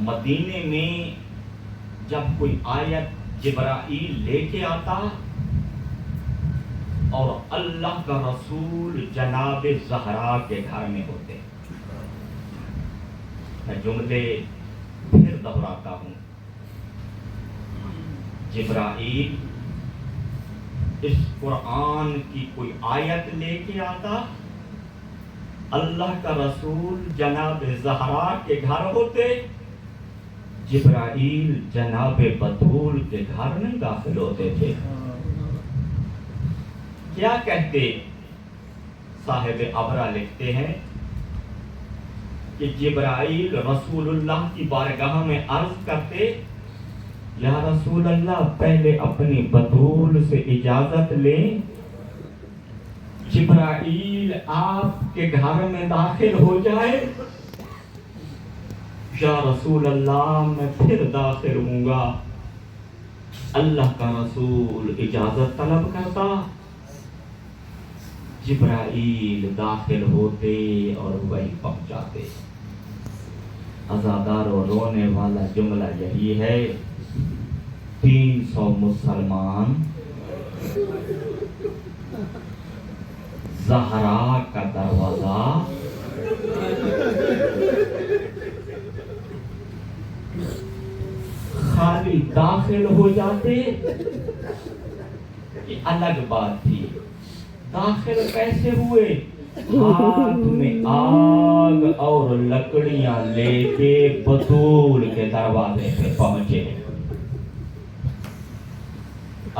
مدینے میں جب کوئی آیت جبرائیل لے کے آتا اور اللہ کا رسول جناب زہرا کے گھر میں ہوتے. میں جملے پھر دہراتا ہوں. جبرائیل اس قرآن کی کوئی آیت لے کے آتا، اللہ کا رسول جناب زہرا کے گھر ہوتے، جبرائیل جناب بطول کے گھر میں داخل ہوتے تھے. کیا کہتے؟ صاحب ابرا لکھتے ہیں کہ جبرائیل رسول اللہ کی بارگاہ میں عرض کرتے، یا رسول اللہ پہلے اپنی بطول سے اجازت لیں، جبرائیل آپ کے گھر میں داخل ہو جائے. یا رسول اللہ میں پھر داخل ہوں گا. اللہ کا رسول اجازت طلب کرتا، جبرائیل داخل ہوتے اور وہی پہنچاتے. عزادار و رونے والا جملہ یہی ہے، 300 مسلمان زہرا کا دروازہ خالی داخل ہو جاتے. یہ الگ بات تھی، داخل کیسے ہوئے؟ ہاتھ میں آگ اور لکڑیاں لے کے بطول کے دروازے پہ پہنچے.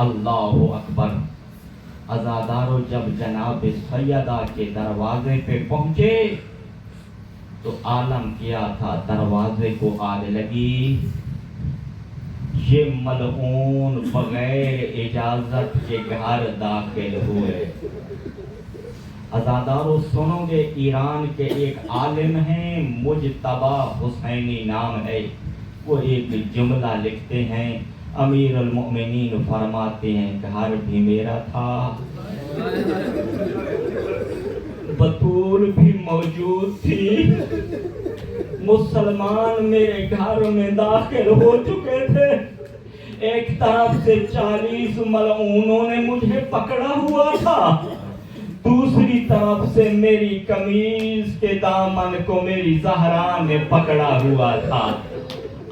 اللہ اکبر. عزادارو جب جناب سیدہ کے دروازے پہ پہنچے تو عالم کیا تھا، دروازے کو آگ لگی. یہ ملعون بغیر اجازت کے گھر داخل ہوئے. عزادارو سنو گے، ایران کے ایک عالم ہیں، مجتبی حسینی نام ہے، وہ ایک جملہ لکھتے ہیں. امیر المؤمنین فرماتے ہیں گھر بھی میرا تھا، بطول بھی موجود تھی، مسلمان میرے گھر میں داخل ہو چکے تھے. ایک طرف سے 40 ملعونوں نے مجھے پکڑا ہوا تھا، دوسری طرف سے میری قمیض کے دامن کو میری زہرا نے پکڑا ہوا تھا.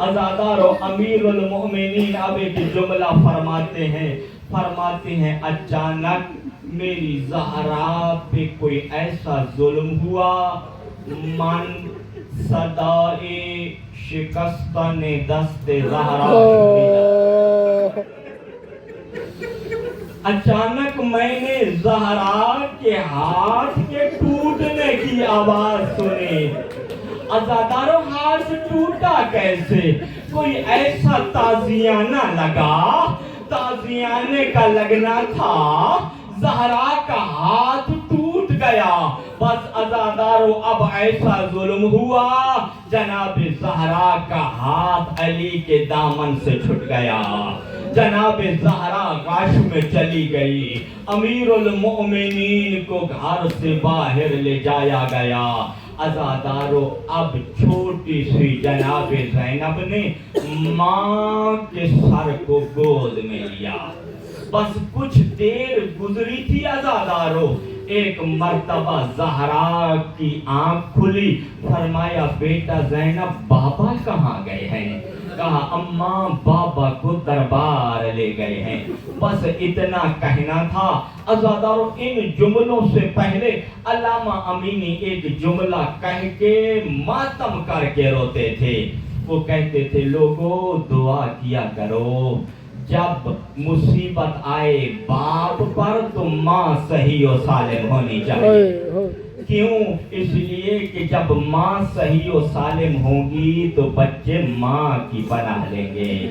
عزادارو امیر المؤمنین اب ایک جملہ فرماتے ہیں اچانک میری زہرا پہ کوئی ایسا ظلم ہوا، من صدائے شکستن دست زہرا. اچانک میں نے زہرا کے ہاتھ کے ٹوٹنے کی آواز سنی. عزادارو ہاتھ ٹوٹا کیسے؟ کوئی ایسا تازیانہ لگا، تازیانے کا لگنا تھا، زہرا کا ہاتھ ٹوٹ گیا. بس عزادارو اب ایسا ظلم ہوا، جناب زہرا کا ہاتھ علی کے دامن سے چھٹ گیا، جناب زہرا غش میں چلی گئی. امیر المؤمنین کو گھر سے باہر لے جایا گیا. عزادارو اب چھوٹی سی جناب زینب نے ماں کے سر کو گود میں لیا. بس کچھ دیر گزری تھی عزادارو، ایک مرتبہ زہرا کی آنکھ کھلی. فرمایا بیٹا زینب بابا کہاں گئے ہیں؟ کہا اماں بابا کو دربار لے گئے ہیں. بس اتنا کہنا تھا. عزادارو ان جملوں سے پہلے علامہ امینی ایک جملہ کہہ کے ماتم کر کے روتے تھے. وہ کہتے تھے لوگوں دعا کیا کرو، جب مصیبت آئے باپ پر تو ماں صحیح و سالم ہونی چاہیے. کیوں؟ اس لیے کہ جب ماں صحیح و سالم ہوگی تو بچے ماں کی پناہ لیں گے،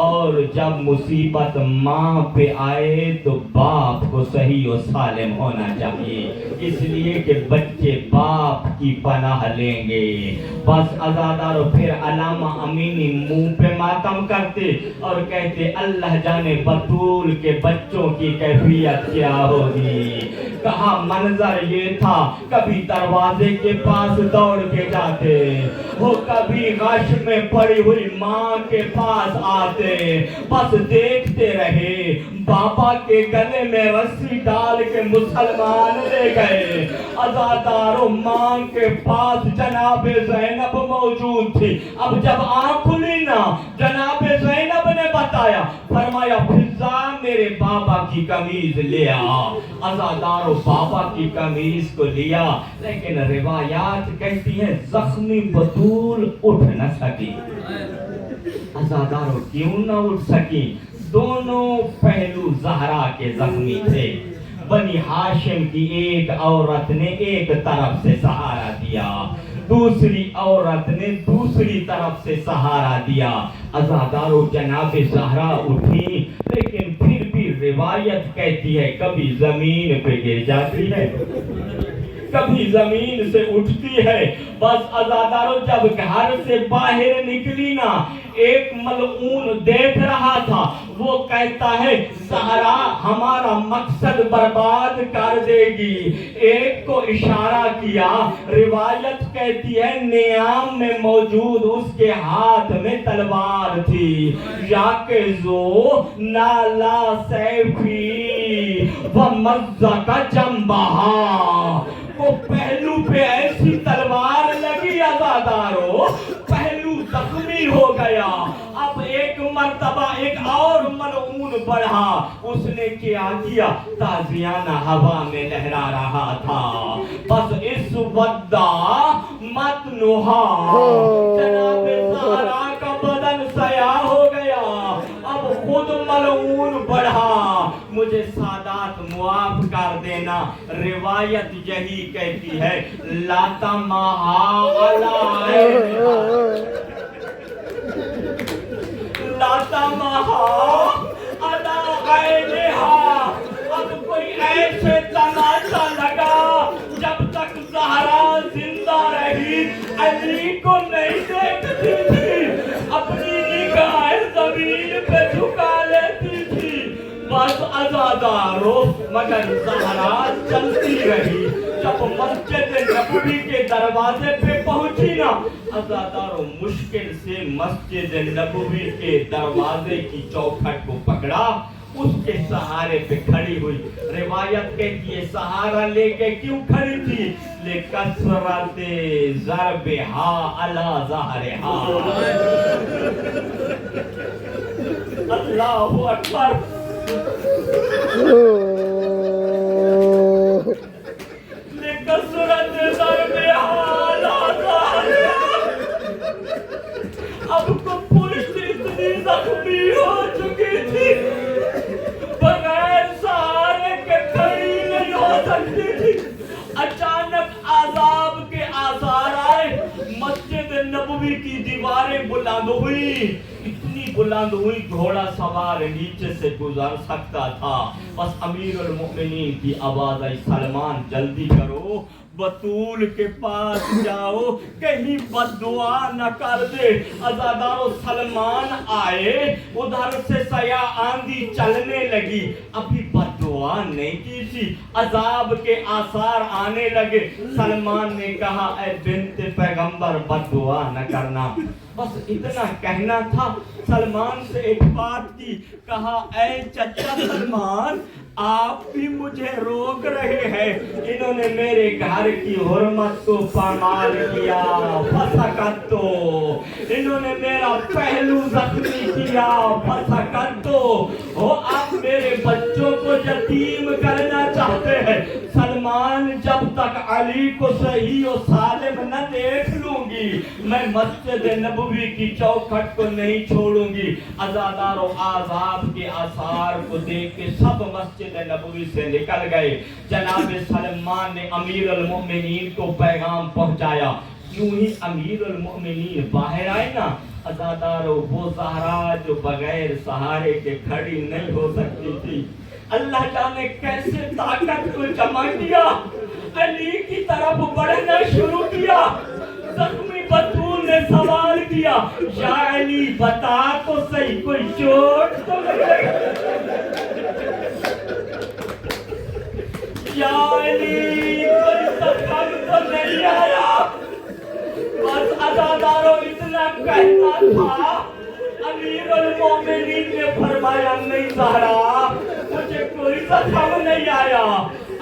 اور جب مصیبت ماں پہ آئے تو باپ کو صحیح و سالم ہونا چاہیے، اس لیے کہ بچے باپ کی پناہ لیں گے. بس عزادارو پھر علامہ امینی منہ پہ ماتم کرتے اور کہتے اللہ جانے بطول کے بچوں کی کیفیت کیا ہوگی. کہا منظر یہ تھا کبھی دروازے کے پاس دوڑ کے جاتے وہ کبھی غش میں پڑی ہوئی ماں کے پاس آتے بس دیکھتے رہے بابا کے گلے میں رسی ڈال کے مسلمان لے گئے عزاداروں ماں کے پاس جناب زینب موجود تھی اب جب آنکھ کھلی نا جناب زینب نے بتایا فرمایا فضا میرے بابا کی قمیض لیا عزاداروں بابا کی قمیض کو لیا لیکن روایات کہتی ہیں زخمی بطول اٹھ نہ سکی عزاداروں کیوں نہ اٹھ سکی دونوں پہلو زہرا کے زخمی تھے بنی ہاشم کی ایک عورت نے ایک طرف سے سہارا دیا دوسری عورت نے دوسری طرف سے سہارا دیا عزاداروں جناب زہرا اٹھی لیکن پھر بھی روایت کہتی ہے کبھی زمین پہ گر جاتی ہے کبھی زمین سے اٹھتی ہے بس عزاداروں جب گھر سے باہر نکلی نا ایک ملعون دیکھ رہا تھا وہ کہتا ہے زہرا ہمارا مقصد برباد کر دے گی ایک کو اشارہ کیا روایت کہتی ہے نیام میں موجود اس کے ہاتھ میں تلوار تھی یا کہ زو نالا سیفی ومزق جنبہا وہ پہلو پہ ایسی تلوار لگی عزاداروں پہلو زخمی ہو گیا اب ایک مرتبہ ایک اور ملعون بڑھا اس نے کیا کیا تازیانہ ہوا میں لہرا رہا تھا بس اس ودا متنہا جناب زہرا کا بدن سیاہ ہو گیا اب خود ملعون بڑھا مجھے سادات معاف کر دینا روایت یہی کہتی ہے لاتا مہا لاتا مہا علا عینہا اب کوئی ایسے تماشا لگا جب تک زہرا زندہ رہی علی کو نہیں دیکھتی تھی اپنی نگاہ زمین پہ جھکا لیتی تھی بس عزاداروں مگر زہرا چلتی رہی جب مسجد نبوی کے دروازے پہ پہنچی نا عزاداروں مشکل سے مسجد نبوی کے دروازے کی چوکھٹ کو پکڑا اس کے سہارے پہ کھڑی ہوئی روایت کہتی ہے سہارا لے کے کیوں کھڑی تھی لِکَثْرَتِ ضَرْبِهَا عَلَى ظَهْرِهَا اللہ اکبر لِکَثْرَتِ ضَرْبِهَا عَلَى ظَهْرِهَا اب کو پشت اتنی زخمی ہو چکی تھی بغیر سہارے کے کھڑی نہیں ہو سکتی تھی اچانک عذاب کے آثار آئے مسجد نبوی کی دیواریں بلند ہوئی اتنی بلند ہوئی گھوڑا سوار نیچے سے گزر سکتا تھا بس امیر المؤمنین کی آواز آئی سلمان جلدی کرو بطول کے پاس جاؤ کہیں بد دعا نہ کر دے عزادارو سلمان آئے ادھر سے سیاہ آندھی چلنے لگی ابھی بد دعا نہیں کی تھی عذاب کے آثار آنے لگے سلمان نے کہا اے بنت پیغمبر بد دعا نہ کرنا بس اتنا کہنا تھا سلمان سے ایک بات کی کہا اے چچا سلمان آپ بھی مجھے روک رہے ہیں انہوں نے میرے گھر کی حرمت کو پامال کیا فسکتو انہوں نے میرا پہلو زخمی کیا فسکتو آپ میرے بچوں کو یتیم کرنا چاہتے ہیں سلمان جب تک علی کو صحیح و سالم نہ دیکھ لوں گی میں مسجد نبوی کی چوکھٹ کو نہیں چھوڑوں گی عزادار و عذاب کے آثار کو دیکھ کے سب مسجد نبوی سے نکل گئے جناب سلمان نے امیر المؤمنین کو پیغام پہنچایا یوں ہی امیر المؤمنین باہر آئے نا عزادارو وہ زہرا جو بغیر سہارے کے کھڑی نہیں ہو سکتی تھی اللہ جانے کیسے طاقت کو جمع کیا علی کی طرف بڑھنا شروع کیا زخمی بطول نے سوال کیا یا علی بتا تو صحیح کوئی چوٹ تو لگے یا علی کوئی سبب تو نہیں آیا، بس عزادارو اتنا کہتا تھا۔ امیر المومنین نے فرمایا نہیں زہرا مجھے کوئی سبب نہیں آیا۔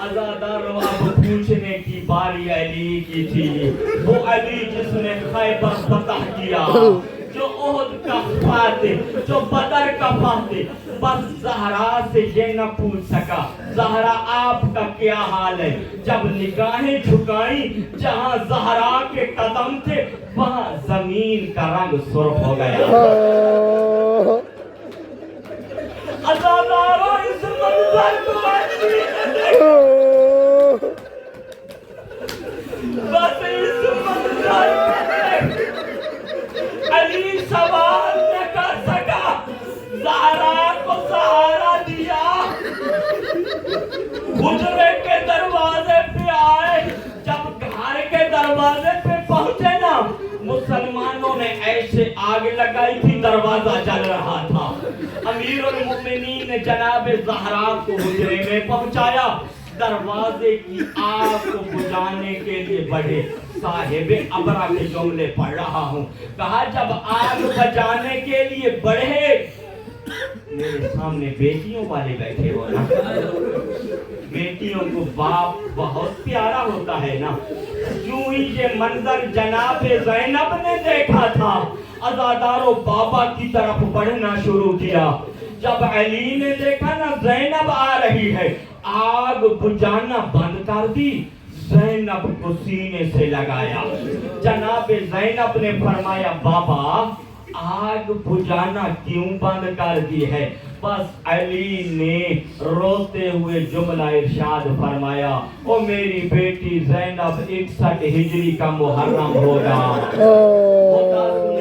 عزادارو اب پوچھنے کی باری علی کی تھی، وہ علی جس نے خیبر فتح کیا، جو احد کا فاتح، جو بدر کا فاتح، بس زہرا سے یہ نہ پوچھ سکا زہرا آپ کا کیا حال ہے۔ جب نگاہیں جھکائیں جہاں زہرا کے قدم تھے وہاں زمین کا رنگ سرخ ہو گیا۔ عزادارو اس منظر کو بس اس منظر علی سوال نہ کر سکا، زہرا کو سہارا دیا، حجرے کے دروازے پہ آئے۔ جب گھر کے دروازے پہ پہنچے نا مسلمانوں نے ایسے آگ لگائی تھی دروازہ جل رہا تھا۔ امیر المومنین نے جناب زہرا کو حجرے میں پہنچایا، دروازے کی آگ کو بجھانے کے لیے بڑھے۔ صاحب ابرا کے جملے پڑھ رہا ہوں، کہا جب آگ بجھانے کے لیے بڑھے، میرے سامنے بیٹیوں والے بیٹھے ہو نا، بیٹیوں کو باپ بہت پیارا ہوتا ہے نا۔ یوں ہی یہ منظر جناب زینب نے دیکھا تھا، عزادارو بابا کی طرف بڑھنا شروع کیا۔ جب علی نے دیکھا نا زینب آ رہی ہے، آگ بجھانا بند کر دی، زینب کو سینے سے لگایا۔ جناب زینب نے فرمایا بابا آگ بجھانا کیوں بند کر دی ہے؟ بس علی نے روتے ہوئے جملہ ارشاد فرمایا، او میری بیٹی زینب 61 ہجری کا محرم ہوگا،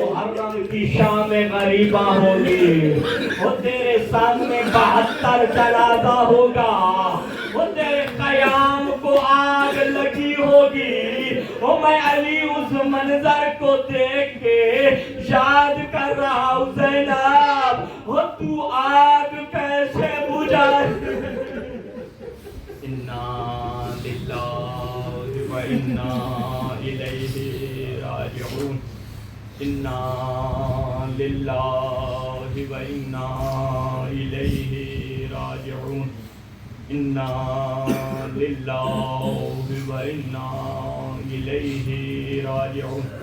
محرم کی شام غریبہ ہوگی، وہ تیرے سامنے 72 جنازہ ہوگا، وہ تیرے قیام کو آگ لگی ہوگی۔ وہ میں علی اس منظر کو دیکھ کے یاد کر رہا ہوں زینب، وہ تو آگ کیسے بجھائے؟ انا للہ و انا الیہ راجعون، انا للہ و انا الیہ راجعون، انا للہ و انا الیہ راجعون۔